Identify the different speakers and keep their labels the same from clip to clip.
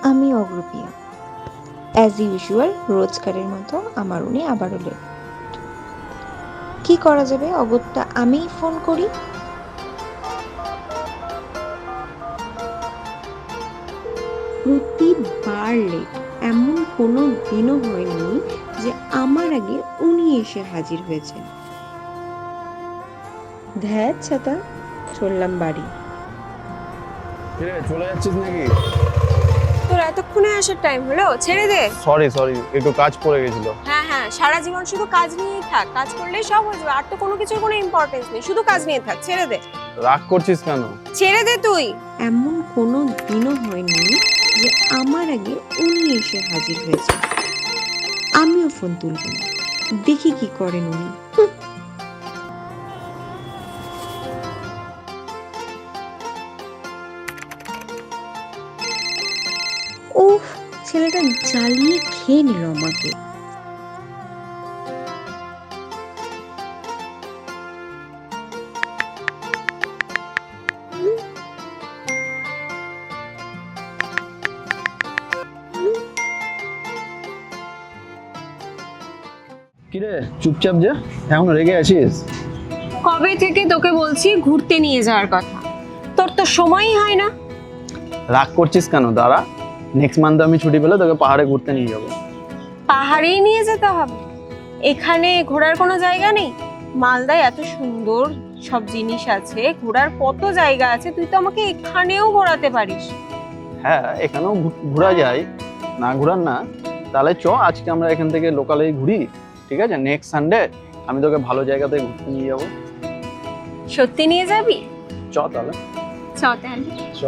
Speaker 1: আমি অগ্রপিয়া। As usual রোজকারের মতো আমার উনি আবারও লেট। কি করা যাবে, অগত্যা আমিই ফোন করি। প্রতিবার লেট, এমন কোনো দিনও হয়নি যে আমার আগে উনি এসে হাজির হয়েছেন। ধ্যাত ছাতা, চললাম বাড়ি।
Speaker 2: চলে যাচ্ছিস নাকি?
Speaker 3: তোর এতক্ষণে আসার টাইম হলো, ছেড়ে দে।
Speaker 2: সরি একটু কাজ পড়ে গেছিল।
Speaker 3: হ্যাঁ, সারা জীবন শুধু কাজ নিয়েই থাক, কাজ করলেই সব হয়ে যাবে। আর তো কোনো কিছুর কোনো ইম্পর্টেন্স নেই, শুধু কাজ নিয়ে থাক। ছেড়ে দে,
Speaker 2: রাগ করছিস কেন?
Speaker 3: ছেড়ে দে তুই।
Speaker 1: এমন কোনো দিনও হয়নি যে আমার আগে উনি এসে হাজির হয়েছে। আমিও ফোন তুলব না, দেখি কি করেন উনি। ওহ, ছেলেটা জ্বালিয়ে খেয়ে নিল আমাকে।
Speaker 2: কিরে চুপচাপ যে, এখন রেগে আছিস?
Speaker 3: কবে থেকে তোকে বলছি ঘুরতে নিয়ে যাওয়ার কথা, তোর তো সময়ই হয় না।
Speaker 2: রাগ করছিস কেন? দাঁড়া, নেক্সট মান্থে আমি ছুটি পেলে তোকে পাহাড়ে ঘুরতে নিয়ে যাবো।
Speaker 3: পাহাড়েই নিয়ে যেতে হবে? এখানে ঘোরার কোনো জায়গা নেই? মালদায় এত সুন্দর সব জিনিস আছে, ঘোরার কত জায়গা আছে, তুই তো আমাকে এখানেও ঘোরাতে পারিস।
Speaker 2: হ্যাঁ, এখানেও ঘোরা যায়, না ঘোরার না। তাহলে চ, আজকে আমরা এখান থেকে লোকালেই ঘুরি, ঠিক আছে? নেক্সট সানডে আমি তোকে ভালো জায়গাতে ঘুরতে নিয়ে যাবো।
Speaker 3: সত্যি নিয়ে যাবি?
Speaker 2: চ তাহলে।
Speaker 3: চ তাহলে।
Speaker 2: চ।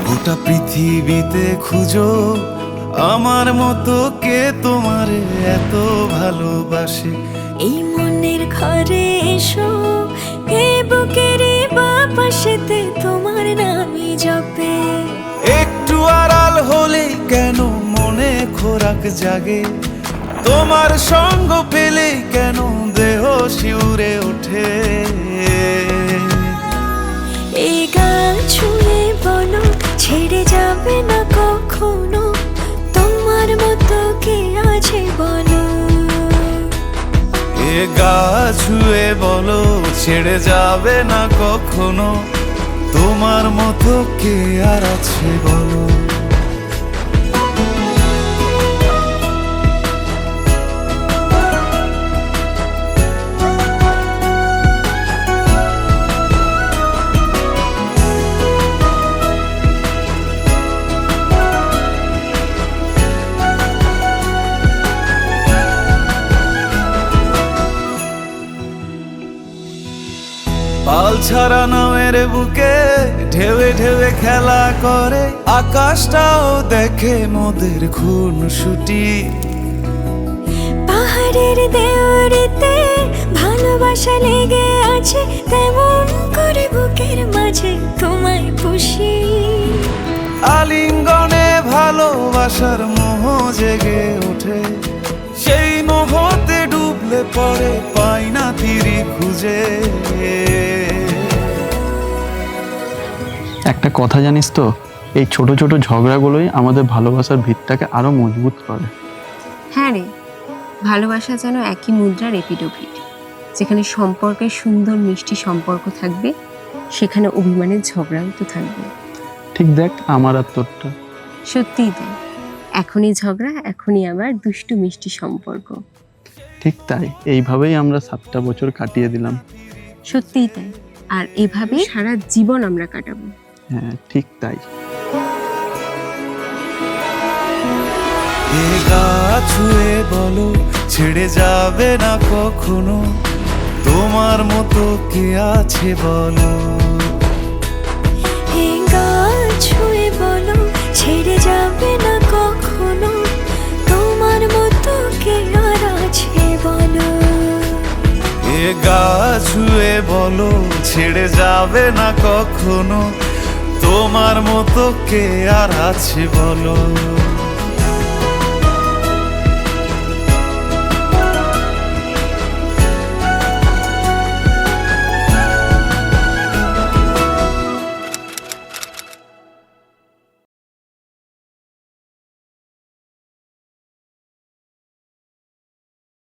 Speaker 4: গোটা পৃথিবীতে খুঁজো আমার মতো কে তোমার এত ভালোবাসে।
Speaker 5: এই মনের ঘরে এসো, এই বুকের বাপাশেতে তোমার নামই জপে।
Speaker 4: একটু আড়াল হলেই কেন মনে খোরাক জাগে, তোমার সঙ্গ পেলেই কেন দেহ শিউরে ওঠে।
Speaker 5: এই গান ছুঁয়ে বলো, ছেড়ে যাবে না কখনো, তোমার মতো কে আছে বলো।
Speaker 4: এ গা ছুঁয়ে বলো, ছেড়ে যাবে না কখনো, তোমার মতো কে আর আছে বলো। পাল ছাড়া নামের বুকে ঢেউে ঢেউে খেলা করে, আকাশটাও দেখে মোদের খুনসুটি।
Speaker 5: পাহাড়ের দেওয়ারিতে ভালোবাসা লেগে আছে, তেমন করে বুকের মাঝে তোমায় পুষি।
Speaker 4: আলিঙ্গনে ভালোবাসার মোহ জেগে ওঠে, সেই মোহতে ডুবলে পরে পাই না তীরি খুঁজে।
Speaker 2: একটা কথা জানিস তো, এই ছোট ছোট ঝগড়াগুলোই আমাদের ভালোবাসার ভিতটাকে আরো মজবুত করে।
Speaker 3: হ্যাঁ রে, ভালোবাসা যেন একই মুদ্রার এপিডোপিট। যেখানে সম্পর্কের সুন্দর মিষ্টি সম্পর্ক থাকবে, সেখানে অভিমানের ঝগড়াও তো থাকবে।
Speaker 2: ঠিক দেখ, আমার আর তোরটা।
Speaker 3: সত্যিই তাই, এখনই ঝগড়া, এখনই আবার দুষ্টু মিষ্টি সম্পর্ক।
Speaker 2: ঠিক তাই, এইভাবেই আমরা 7টা বছর কাটিয়ে দিলাম।
Speaker 3: সত্যিই তাই, আর এভাবে সারা জীবন আমরা কাটাবো।
Speaker 2: হ্যাঁ, ঠিক তাই।
Speaker 4: এ গা ছুঁয়ে বলো, ছেড়ে যাবে না কখনো, তোমার মতো কে আছে বলো।
Speaker 5: এই গা ছুঁয়ে বলো, ছেড়ে যাবে না কখনো, তোমার মতো কে আর আছে বলো।
Speaker 4: এ গা ছুঁয়ে বলো, ছেড়ে যাবে না কখনো, তোমার মতো কে আর আছে বলো।